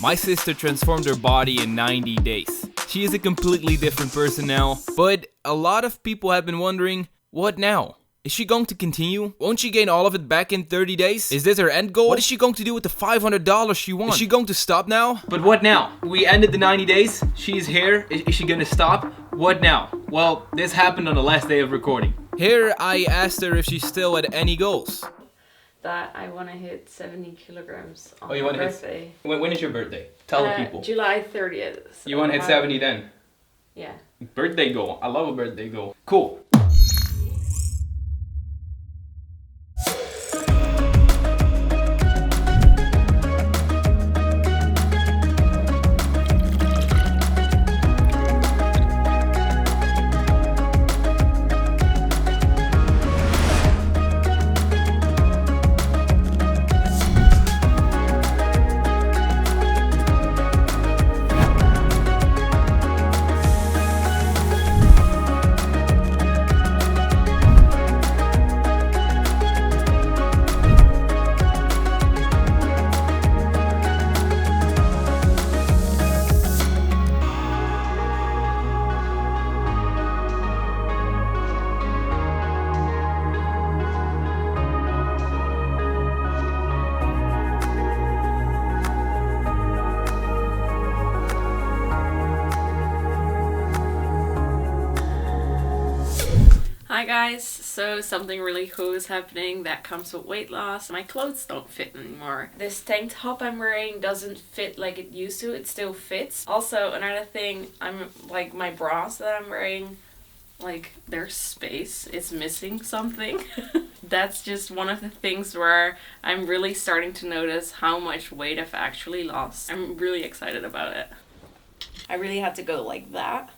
My sister transformed her body in 90 days. She is a completely different person now, but a lot of people have been wondering, what now? Is she going to continue? Won't she gain all of it back in 30 days? Is this her end goal? What is she going to do with the $500 she won? Is she going to stop now? But what now? We ended the 90 days. She's here. Is she gonna stop? What now? Well, this happened on the last day of recording. Here I asked her if she still had any goals. That I want to hit 70 kilograms on you my want to birthday. When is your birthday? Tell the people. July 30th. So You want to hit 70 then? Yeah. Birthday goal. I love a birthday goal. Cool. Hi guys, so something really cool is happening that comes with weight loss. My clothes don't fit anymore. This tank top I'm wearing doesn't fit like it used to. It still fits. Also, another thing, I'm like my bras that I'm wearing, like there's space. It's missing something. That's just one of the things where I'm really starting to notice how much weight I've actually lost. I'm really excited about it. I really had to go like that.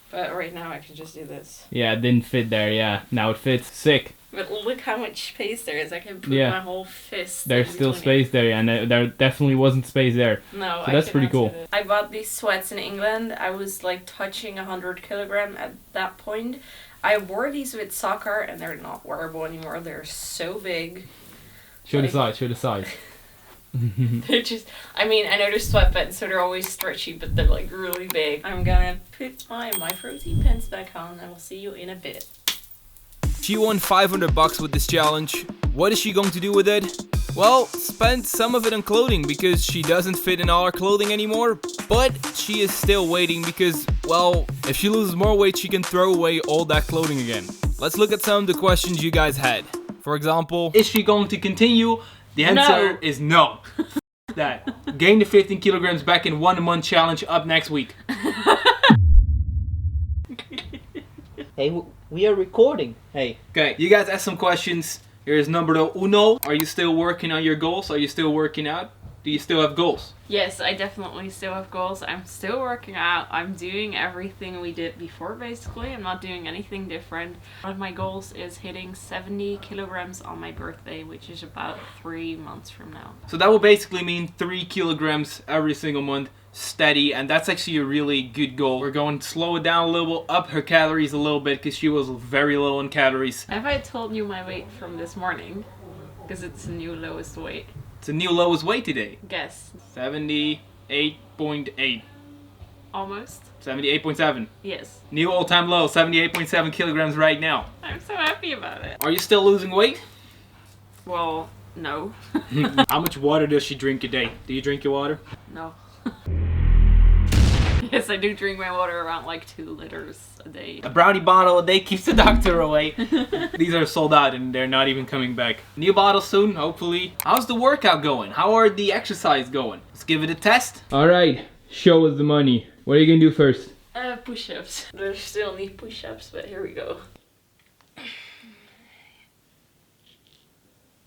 But right now I can just do this. Yeah, it didn't fit there, yeah. Now it fits. Sick. But look how much space there is. I can put my whole fist. There's still space there, and there definitely wasn't space there. No, so that's pretty cool. I bought these sweats in England. I was like touching 100 kilogram at that point. I wore these with soccer and they're not wearable anymore. They're so big. Show the size. They're just, I mean, I know they're sweatpants, so they're always stretchy, but they're like really big. I'm gonna put my protein pants back on and we'll see you in a bit. She won $500 with this challenge. What is she going to do with it? Well, spend some of it on clothing because she doesn't fit in all her clothing anymore. But she is still waiting because, well, if she loses more weight, she can throw away all that clothing again. Let's look at some of the questions you guys had. For example, is she going to continue? The answer is no. That. Gain the 15 kilograms back in 1 month challenge up next week. Hey, we are recording. Hey. Okay, you guys asked some questions. Here's numero uno. Are you still working on your goals? Are you still working out? Do you still have goals? Yes, I definitely still have goals. I'm still working out. I'm doing everything we did before, basically. I'm not doing anything different. One of my goals is hitting 70 kilograms on my birthday, which is about 3 months from now. So that will basically mean 3 kilograms every single month, steady, and that's actually a really good goal. We're going to slow it down a little, up her calories a little bit, because she was very low on calories. Have I told you my weight from this morning? Because it's the new lowest weight. It's a new lowest weight today. Guess. 78.8. Almost. 78.7. Yes. New all-time low, 78.7 kilograms right now. I'm so happy about it. Are you still losing weight? Well, no. How much water does she drink a day? Do you drink your water? No. Yes, I do drink my water around like 2 liters a day. A brownie bottle a day keeps the doctor away. These are sold out and they're not even coming back. New bottle soon, hopefully. How's the workout going? How are the exercise going? Let's give it a test. Alright, show us the money. What are you gonna do first? Push-ups. There's still need push-ups, but here we go.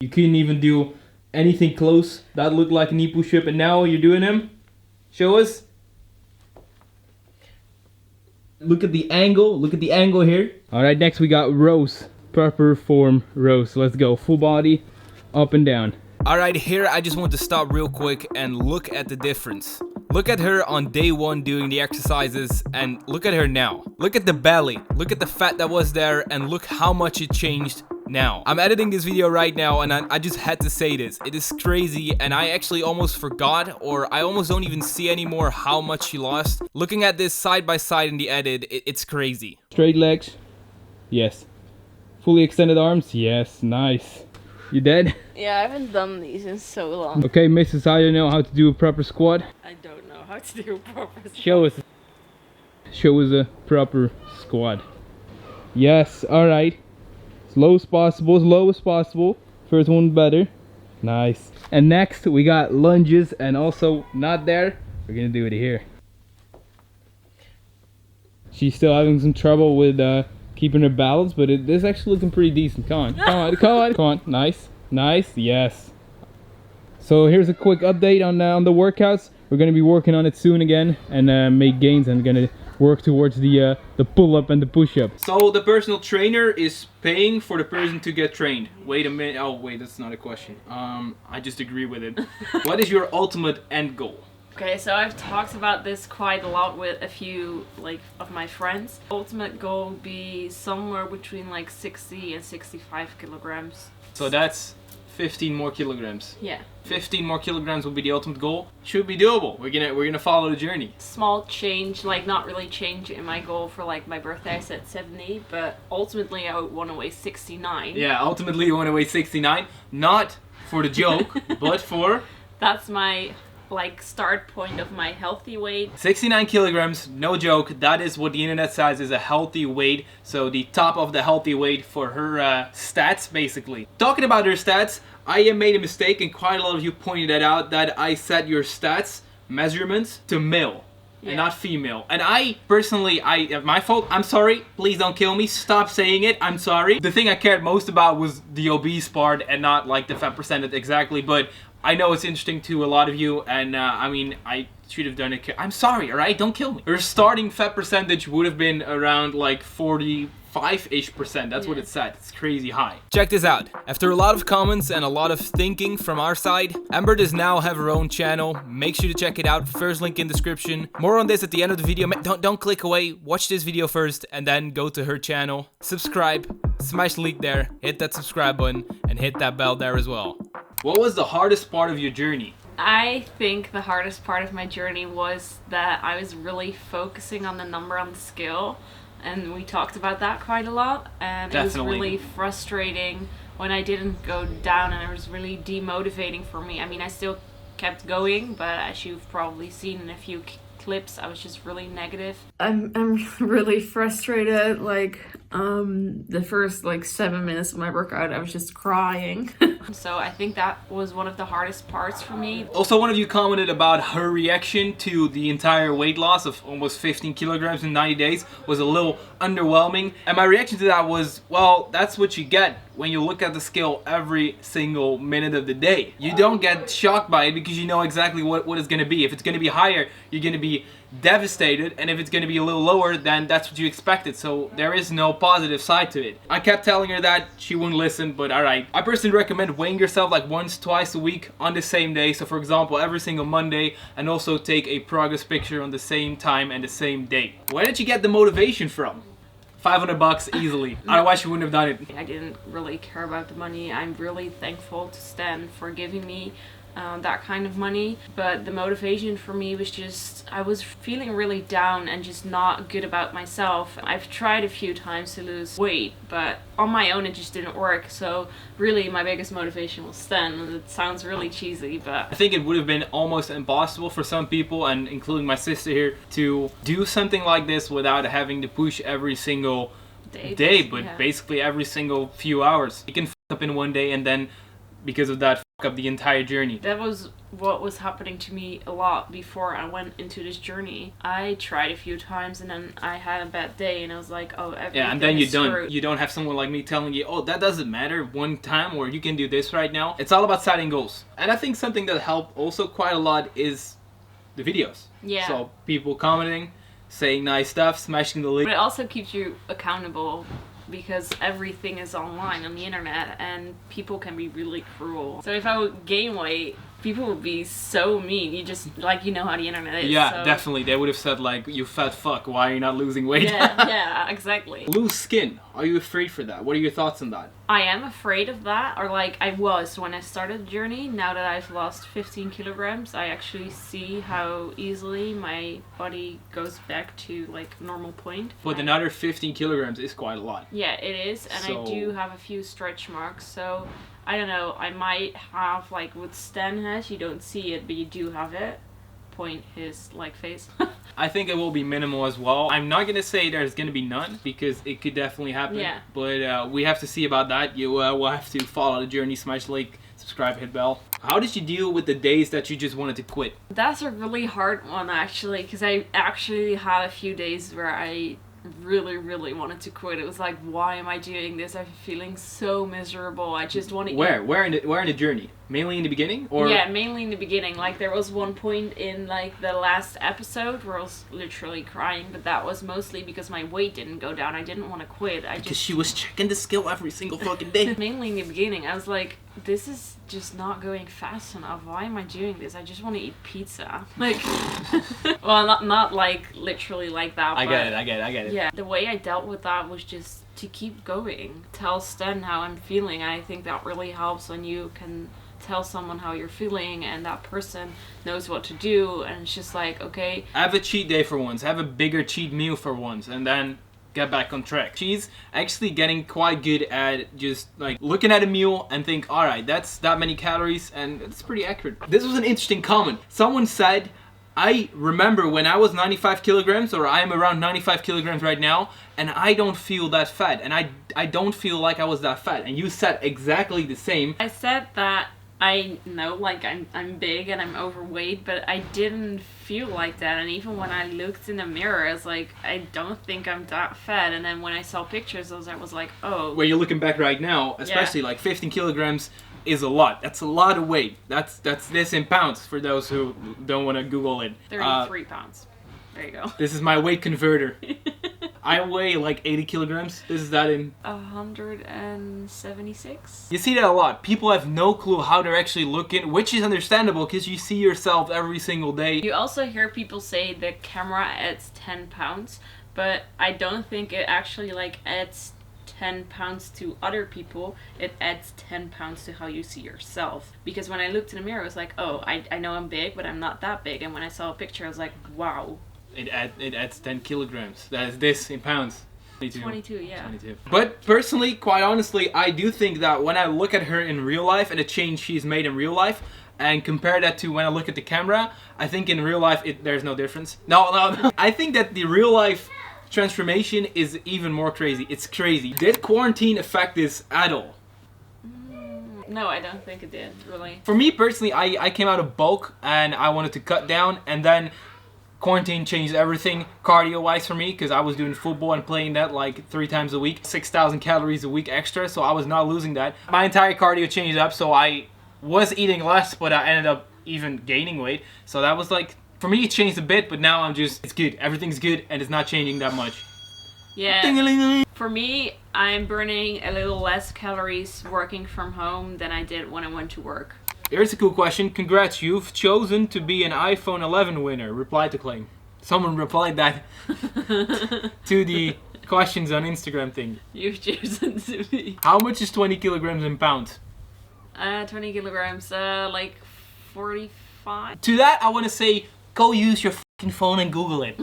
You couldn't even do anything close. That looked like a knee push-up and now you're doing them? Show us. Look at the angle. Look at the angle here. Alright, next we got rows. Proper form rows. Let's go. Full body, up and down. Alright, here I just want to stop real quick and look at the difference. Look at her on day 1 doing the exercises and look at her now. Look at the belly. Look at the fat that was there and look how much it changed now. I'm editing this video right now and I just had to say this. It is crazy and I actually almost forgot, or I almost don't even see anymore how much she lost. Looking at this side by side in the edit, it's crazy. Straight legs. Yes. Fully extended arms. Yes. Nice. You dead? Yeah, I haven't done these in so long. Okay, Mrs. I don't know how to do a proper squat. I don't know how to do a proper squat. Show us a proper squat. Yes, alright. As low as possible. First one better. Nice. And next we got lunges, and also not there. We're gonna do it here. She's still having some trouble with keeping her balance, but this is actually looking pretty decent. Come on. Nice, yes. So here's a quick update on the workouts. We're gonna be working on it soon again and make gains, and gonna work towards the pull-up and the push-up. So the personal trainer is paying for the person to get trained. Wait a minute. Oh wait, that's not a question. I just agree with it. What is your ultimate end goal? Okay, so I've talked about this quite a lot with a few of my friends. Ultimate goal would be somewhere between 60 and 65 kilograms. So that's 15 more kilograms. Yeah. 15 more kilograms will be the ultimate goal. Should be doable. We're gonna follow the journey. Small change, not really change in my goal for my birthday. I said 70, but ultimately I would want to weigh 69. Yeah, ultimately you want to weigh 69, not for the joke, but for... That's my start point of my healthy weight. 69 kilograms, no joke. That is what the internet says is a healthy weight. So the top of the healthy weight for her stats, basically. Talking about her stats, I made a mistake, and quite a lot of you pointed that out, that I set your stats measurements to male and not female. And I personally, my fault. I'm sorry. Please don't kill me. Stop saying it. I'm sorry. The thing I cared most about was the obese part and not the fat percentage exactly, but I know it's interesting to a lot of you, and I mean, I should have done it. I'm sorry, alright? Don't kill me. Her starting fat percentage would have been around 45-ish%. That's what it said. It's crazy high. Check this out. After a lot of comments and a lot of thinking from our side, Amber does now have her own channel. Make sure to check it out. First link in description. More on this at the end of the video. Don't click away. Watch this video first and then go to her channel. Subscribe. Smash the link there. Hit that subscribe button and hit that bell there as well. What was the hardest part of your journey? I think the hardest part of my journey was that I was really focusing on the number on the scale, and we talked about that quite a lot, and Definitely. It was really frustrating when I didn't go down, and it was really demotivating for me. I mean, I still kept going, but as you've probably seen in a few clips, I was just really negative. I'm really frustrated. The first 7 minutes of my workout, I was just crying. So I think that was one of the hardest parts for me. Also, one of you commented about her reaction to the entire weight loss of almost 15 kilograms in 90 days was a little underwhelming. And my reaction to that was, well, that's what you get when you look at the scale every single minute of the day. You don't get shocked by it because you know exactly what it's going to be. If it's going to be higher, you're going to be devastated, and if it's going to be a little lower, then that's what you expected. So there is no positive side to it. I kept telling her that, she wouldn't listen, but alright. I personally recommend weighing yourself once, twice a week on the same day. So for example, every single Monday, and also take a progress picture on the same time and the same day. Where did you get the motivation from? $500 easily. Otherwise you wouldn't have done it. I didn't really care about the money. I'm really thankful to Stan for giving me that kind of money, but the motivation for me was just, I was feeling really down and just not good about myself. I've tried a few times to lose weight, but on my own it just didn't work. So really my biggest motivation was Stan, and it sounds really cheesy, but I think it would have been almost impossible for some people, and including my sister here, to do something like this without having to push every single day, but basically every single few hours. You can f up in one day, and then because of that, f up the entire journey. That was what was happening to me a lot before I went into this journey. I tried a few times, and then I had a bad day, and I was like, oh, everything yeah, and then is screwed. You don't have someone like me telling you, oh, that doesn't matter one time, or you can do this right now. It's all about setting goals. And I think something that helped also quite a lot is the videos. Yeah. So people commenting, saying nice stuff, smashing the link. But it also keeps you accountable, because everything is online on the internet and people can be really cruel. So if I would gain weight, people would be so mean. You just, like, you know how the internet is. Yeah, so. definitely. They would have said, like, you fat fuck, why are you not losing weight? Yeah, exactly. Lose skin. Are you afraid for that? What are your thoughts on that? I am afraid of that, or like I was when I started the journey. Now that I've lost 15 kilograms, I actually see how easily my body goes back to like normal point. But another 15 kilograms is quite a lot. Yeah, it is, and I do have a few stretch marks, so I don't know, I might have, like what Stan has, you don't see it, but you do have it. Point his like face. I think it will be minimal as well. I'm not gonna say there's gonna be none because it could definitely happen. Yeah. But we have to see about that. You will have to follow the journey, smash like, subscribe, hit bell. How did you deal with the days that you just wanted to quit? That's a really hard one actually, because I actually had a few days where I really wanted to quit. It was like, why am I doing this? I'm feeling so miserable. I just want to Where in the journey? Mainly in the beginning, or yeah, mainly in the beginning. Like there was one point in like the last episode where I was literally crying, but that was mostly because my weight didn't go down. I didn't want to quit. Because she was checking the scale every single fucking day. Mainly in the beginning, I was like, this is just not going fast enough. Why am I doing this? I just want to eat pizza. Like, well, not like literally like that. I get it. Yeah, the way I dealt with that was just to keep going. Tell Stan how I'm feeling. I think that really helps when you can tell someone how you're feeling and that person knows what to do, and it's just like, okay, have a cheat day for once, have a bigger cheat meal for once, and then get back on track. She's actually getting quite good at just like looking at a meal and think, alright, that's that many calories, and it's pretty accurate. This was an interesting comment. Someone said, I remember when I was 95 kilograms, or I am around 95 kilograms right now, and I don't feel that fat, and I don't feel like I was that fat, and you said exactly the same. I said that I know, like, I'm big and I'm overweight, but I didn't feel like that. And even when I looked in the mirror, I was like, I don't think I'm that fat. And then when I saw pictures, I was like, oh. Where you're looking back right now, especially like 15 kilograms is a lot. That's a lot of weight. That's this in pounds for those who don't want to Google it. 33 pounds. There you go. This is my weight converter. I weigh like 80 kilograms. This is that in 176. You see that a lot. People have no clue how they're actually looking, which is understandable because you see yourself every single day. You also hear people say the camera adds 10 pounds, but I don't think it actually like adds 10 pounds to other people. It adds 10 pounds to how you see yourself. Because when I looked in the mirror, I was like, oh, I know I'm big, but I'm not that big. And when I saw a picture, I was like, wow. It adds 10 kilograms. That is this in pounds. 22, yeah. 22. But personally, quite honestly, I do think that when I look at her in real life and the change she's made in real life, and compare that to when I look at the camera, I think in real life there's no difference. No. I think that the real life transformation is even more crazy. It's crazy. Did quarantine affect this at all? No, I don't think it did, really. For me personally, I came out of bulk and I wanted to cut down, and then quarantine changed everything cardio-wise for me because I was doing football and playing that like 3 times a week, 6,000 calories a week extra, so I was not losing that. My entire cardio changed up, so I was eating less, but I ended up even gaining weight. So that was like, for me it changed a bit, but now I'm just, it's good. Everything's good and it's not changing that much. Yeah. Ding-a-ling-a-ling. For me, I'm burning a little less calories working from home than I did when I went to work. Here's a cool question. Congrats, you've chosen to be an iPhone 11 winner. Reply to claim. Someone replied that to the questions on Instagram thing. You've chosen to be. How much is 20 kilograms in pounds? 20 kilograms, like 45. To that, I want to say, go use your fucking phone and Google it.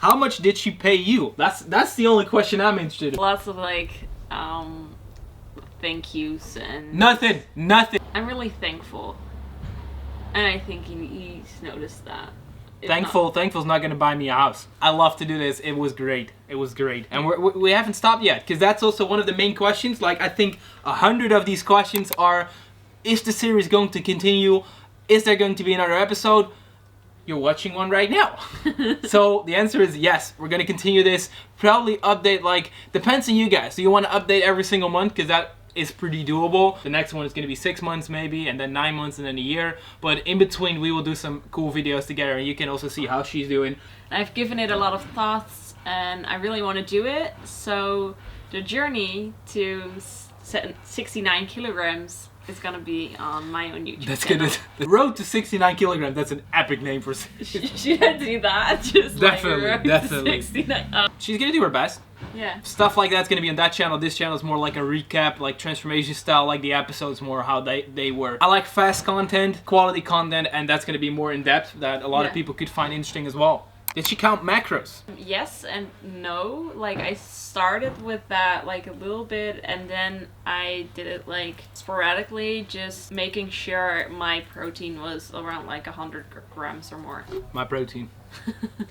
How much did she pay you? That's the only question I'm interested in. Lots of like, thank yous and... Nothing. I'm really thankful. And I think he's noticed that. Thankful's not gonna buy me a house. I love to do this. It was great. And we haven't stopped yet, because that's also one of the main questions. Like, I think 100 of these questions are, is the series going to continue? Is there going to be another episode? You're watching one right now. So the answer is yes, we're gonna continue this. Probably update, like, depends on you guys. Do you want to update every single month? Because that is pretty doable. The next one is gonna be 6 months maybe, and then 9 months, and then a year. But in between, we will do some cool videos together, and you can also see how she's doing. I've given it a lot of thoughts, and I really want to do it. So the journey to 69 kilograms It's gonna be on my own YouTube That's channel. good. The road to 69 kilograms. That's an epic name for. Should I do that? Just Definitely, like definitely. 69. She's gonna do her best. Yeah. Stuff like that's gonna be on that channel. This channel is more like a recap, like transformation style, like the episodes more how they were. I like fast content, quality content, and that's gonna be more in depth that a lot of people could find interesting as well. Did she count macros? Yes and no. Like I started with that like a little bit, and then I did it like sporadically, just making sure my protein was around like 100 grams or more. My protein.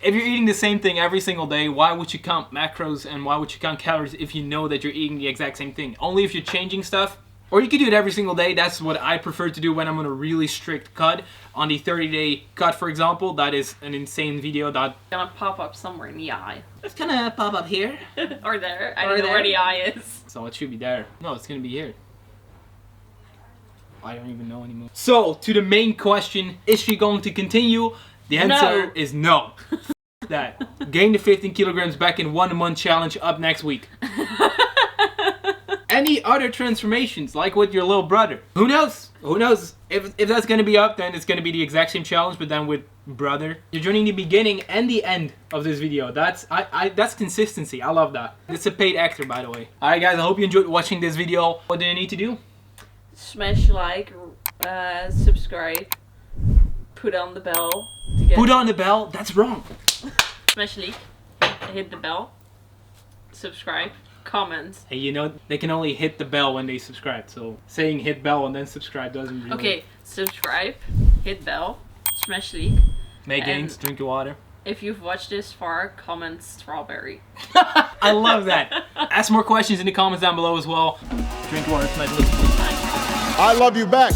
If you're eating the same thing every single day, why would you count macros and why would you count calories if you know that you're eating the exact same thing? Only if you're changing stuff. Or you could do it every single day. That's what I prefer to do when I'm on a really strict cut. On the 30-day cut, for example, that is an insane video that... Gonna pop up somewhere in the eye. It's gonna pop up here. Or there. I don't know where the eye is. So it should be there. No, it's gonna be here. I don't even know anymore. So, to the main question, is she going to continue? The answer is no. That. Gain the 15 kilograms back in 1 month challenge up next week. Any other transformations, like with your little brother? Who knows? Who knows? If that's gonna be up, then it's gonna be the exact same challenge, but then with brother. You're joining the beginning and the end of this video. That's consistency. I love that. It's a paid actor, by the way. Alright guys, I hope you enjoyed watching this video. What do you need to do? Smash like, subscribe, put on the bell. To get Put on the bell? That's wrong. Smash like, hit the bell, subscribe, comment. Hey, you know, they can only hit the bell when they subscribe, so saying hit bell and then subscribe doesn't really... Okay, subscribe, hit bell, smash like. Make gains, drink your water. If you've watched this far, comment strawberry. I love that. Ask more questions in the comments down below as well. Drink water, smash like. I love you back.